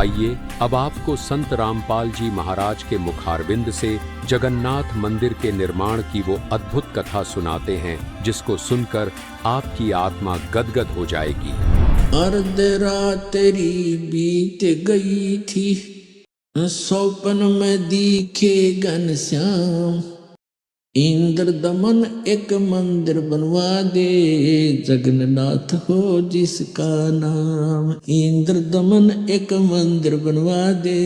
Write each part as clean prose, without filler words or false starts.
आइए अब आपको संत रामपाल जी महाराज के मुखारविंद से जगन्नाथ मंदिर के निर्माण की वो अद्भुत कथा सुनाते हैं, जिसको सुनकर आपकी आत्मा गदगद हो जाएगी। अर्ध रात्रि बीत गई थी, सौपन में दिखे घनश्याम। इंद्र दमन एक मंदिर बनवा दे, जगन्नाथ हो जिसका नाम। इंद्र दमन एक मंदिर बनवा दे,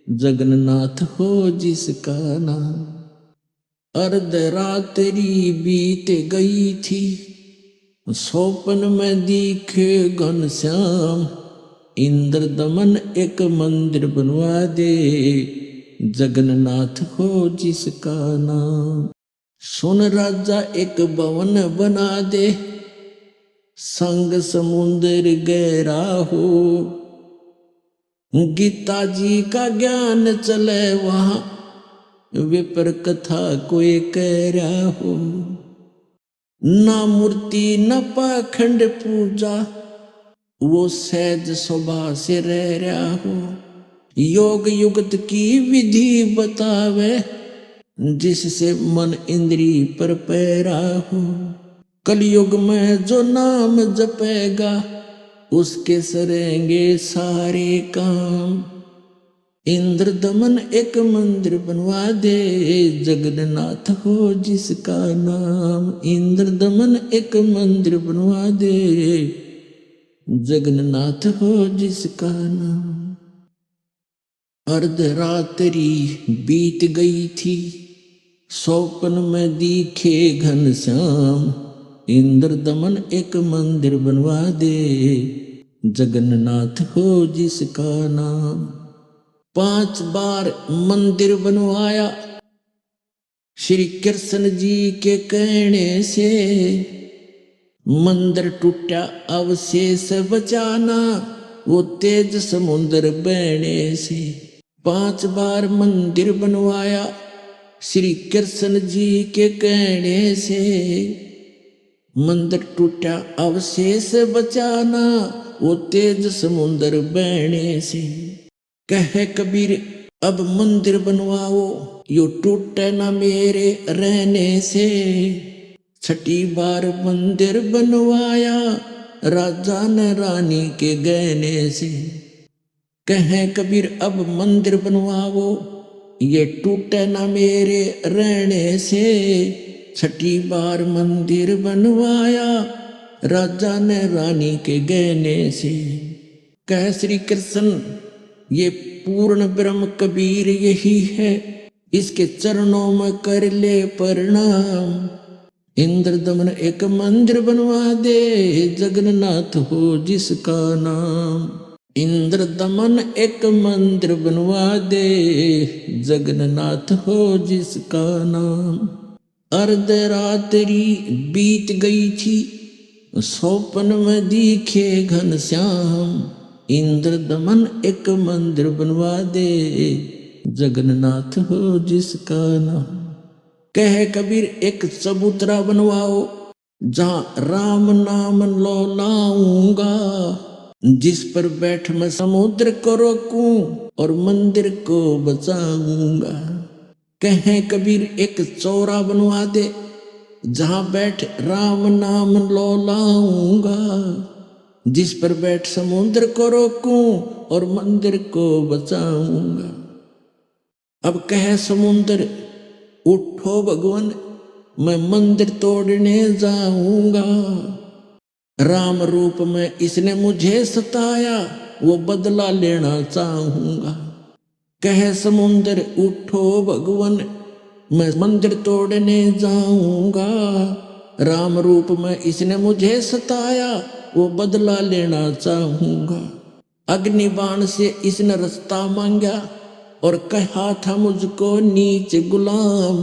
जगन्नाथ हो जिसका नाम। अर्ध रात्रि बीत गई थी, सौपन में दिखे घनश्याम। इंद्र दमन एक मंदिर बनवा दे, जगन्नाथ हो जिसका नाम। सुन राजा एक भवन बना दे, संग समुद्र गहरा हो। गीता जी का ज्ञान चले वहां, विपर कथा कोई कह रहा हो। ना मूर्ति न पाखंड पूजा, वो सहज स्वभाव से रह रहा हो। योग युगत की विधि बतावे, जिससे मन इंद्री पर पैरा हो। कलयुग में जो नाम जपेगा, उसके सरेंगे सारे काम। इंद्र दमन एक मंदिर बनवा दे, जगन्नाथ हो जिसका नाम। इंद्र दमन एक मंदिर बनवा दे, जगन्नाथ हो जिसका नाम। अर्ध रात्रि बीत गई थी, सौपन में दिखे घनश्याम। इंद्र दमन एक मंदिर बनवा दे, जगन्नाथ हो जिसका नाम। 5 बार मंदिर बनवाया, श्री कृष्ण जी के कहने से। मंदिर टूटा अवशेष बचाना, वो तेज समुद्र बहने से। 5 बार मंदिर बनवाया, श्री कृष्ण जी के कहने से। मंदिर टूटा अवशेष बचाना, वो तेज समुद्र बहने से। कहे कबीर अब मंदिर बनवाओ, यो टूटे ना मेरे रहने से। 6ठी बार मंदिर बनवाया, राजा ने रानी के गहने से। कहे कबीर अब मंदिर बनवाओ, ये टूटे ना मेरे रहने से। 6ठी बार मंदिर बनवाया, राजा ने रानी के गहने से। कह श्री कृष्ण ये पूर्ण ब्रह्म कबीर यही है, इसके चरणों में कर ले प्रणाम। इंद्र दमन एक मंदिर बनवा दे, जगन्नाथ हो जिसका नाम। इंद्र दमन एक मंदिर बनवा दे, जगन्नाथ हो जिसका नाम। अर्ध रात्रि बीत गई थी, सौपन में दिखे घनश्याम। इंद्र दमन एक मंदिर बनवा दे, जगन्नाथ हो जिसका नाम। कहे कबीर एक चबूतरा बनवाओ, जहां राम नाम लो लाऊंगा। जिस पर बैठ मैं समुद्र को रोकूं, और मंदिर को बचाऊंगा। कहे कबीर एक चौरा बनवा दे, जहां बैठ राम नाम लो लाऊंगा। जिस पर बैठ समुद्र को रोकूं, और मंदिर को बचाऊंगा। अब कहे समुद्र उठो भगवान, मैं मंदिर तोड़ने जाऊंगा। राम रूप में इसने मुझे सताया, वो बदला लेना चाहूंगा। कहे समुद्र उठो भगवान, मैं मंदिर तोड़ने जाऊंगा। राम रूप में इसने मुझे सताया, वो बदला लेना चाहूंगा। अग्निबाण से इसने रास्ता मांगा, और कहा था मुझको नीच गुलाम।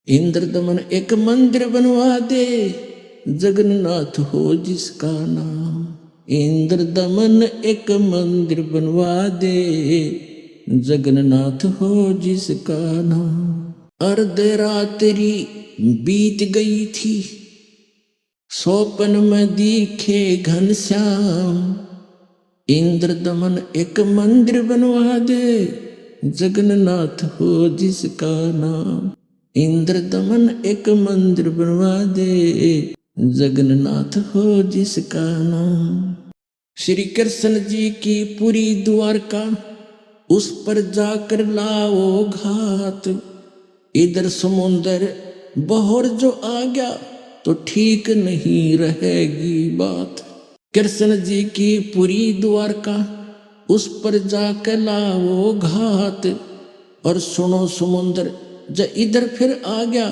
इंद्र दमन एक मंदिर बनवा दे, जगन्नाथ हो जिसका नाम। इंद्र दमन एक मंदिर बनवा दे, जगन्नाथ हो जिसका नाम। अर्ध रात्रि बीत गई थी, सौपन में दिखे घनश्याम। इंद्र दमन एक मंदिर बनवा दे, जगन्नाथ हो जिसका नाम। इंद्र दमन एक मंदिर बनवा दे, जगन्नाथ हो जिसका नाम। श्री कृष्ण जी की पूरी द्वारका, उस पर जाकर लाओ घात। इधर समुंदर बहर जो आ गया तो ठीक नहीं रहेगी बात। कृष्ण जी की पूरी द्वारका, उस पर जाकर लाओ घात। और सुनो समुंदर जब इधर फिर आ गया,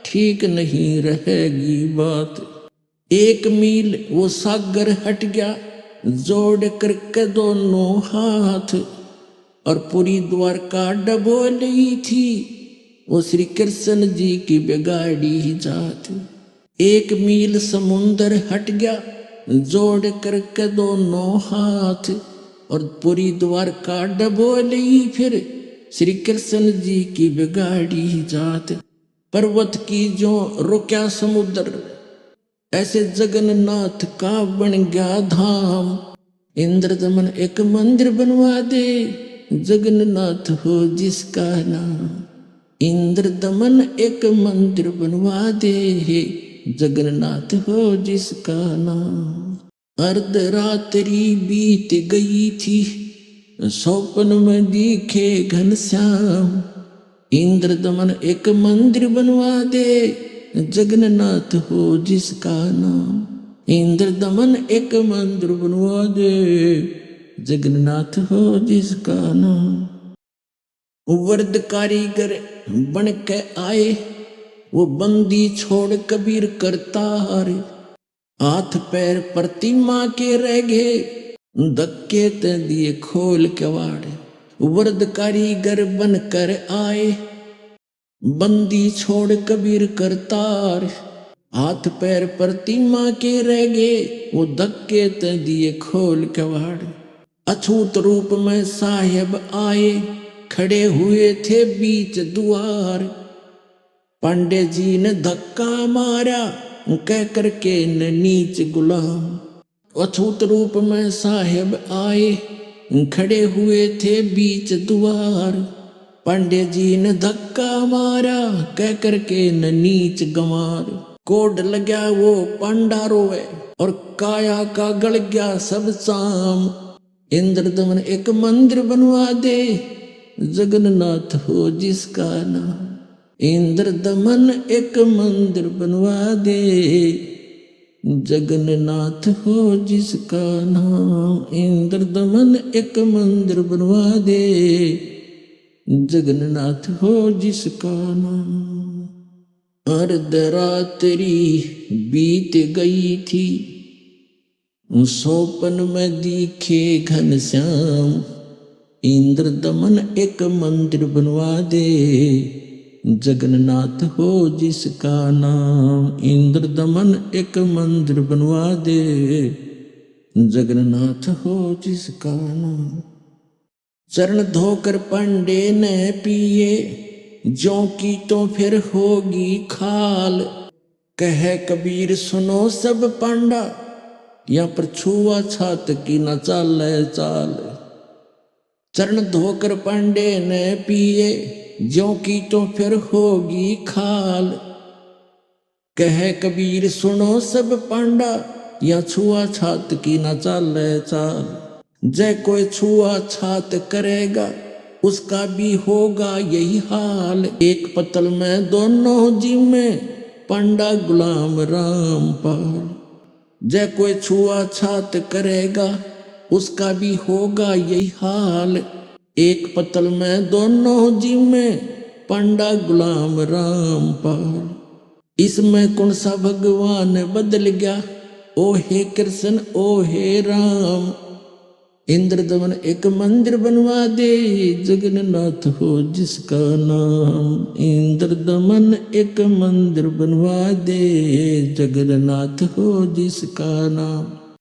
ठीक नहीं रहेगी बात। 1 मील वो सागर हट गया, जोड़ करके दोनों हाथ। और पूरी द्वारका डबो ली थी, वो श्री कृष्ण जी की बिगाड़ी जात। 1 मील समुंदर हट गया, जोड़ करके दोनों हाथ। और पूरी द्वारका डबो ली फिर, श्री कृष्ण जी की बिगाड़ी जात। पर्वत की जो रुक्या समुद्र, ऐसे जगन्नाथ का बन गया धाम। इंद्र दमन एक मंदिर बनवा दे, जगन्नाथ हो जिसका नाम। इंद्र दमन एक मंदिर बनवा दे, जगन्नाथ हो जिसका नाम। अर्धरात्रि बीत गई थी, स्वप्न में दिखे घनश्याम। इंद्र दमन एक मंदिर बनवा दे, जगन्नाथ हो जिसका नाम। इंद्र दमन एक मंदिर बनवा दे, जगन्नाथ हो जिसका नाम। वर्द कारीगर बन के आए, वो बंदी छोड़ कबीर करतार। हाथ पैर प्रतिमा के रह गए, धक्के ते दिए खोल के वाड़। वर्द कारीगर बन कर आए, बंदी छोड़ कबीर करतार। हाथ पैर प्रतिमा के रह गए, वो धक्के ते दिए खोल के वाड़। अछूत रूप में साहेब आए, खड़े हुए थे बीच द्वार। पांडे जी ने धक्का मारा, कह करके न नीच गुलाम। अछूत रूप में साहेब आए, खड़े हुए थे बीच द्वार। पांडे जी ने धक्का मारा, कह करके न नीच गंवार। कोड लग्या वो पांडा रोए, और काया का गल गया सब शाम। इंद्र दमन एक मंदिर बनवा दे, जगन्नाथ हो जिसका नाम। इंद्र दमन एक मंदिर बनवा दे, जगन्नाथ हो जिसका नाम। इंद्र दमन एक मंदिर बनवा दे, जगन्नाथ हो जिसका नाम। अर्धरात्रि बीत गई थी, स्वप्न में दिखे घनश्याम। इंद्र दमन एक मंदिर बनवा दे, जगन्नाथ हो जिसका नाम। इंद्र दमन एक मंदिर बनवा दे, जगन्नाथ हो जिसका नाम। चरण धोकर पांडे ने पिए, ज्यों की तो फिर होगी खाल। कहे कबीर सुनो सब पांडा, या पर छुआ छात की न चाले चाल। चरण धोकर पांडे ने पिए, ज्यों की तो फिर होगी खाल। कहे कबीर सुनो सब पांडा, या छुआ छात की न चाले चाल। जय कोई छुआ छात करेगा, उसका भी होगा यही हाल। एक पतल में दोनों जी में, पांडा गुलाम रामपाल। जय कोई छुआ छात करेगा, उसका भी होगा यही हाल। एक पतल में दोनों जी में, पांडा गुलाम रामपाल। इसमें कौन सा भगवान बदल गया, ओ हे कृष्ण ओ हे राम। इंद्र दमन एक मंदिर बनवा दे, जगन्नाथ हो जिसका नाम। इंद्र दमन एक मंदिर बनवा दे, जगन्नाथ हो जिसका नाम।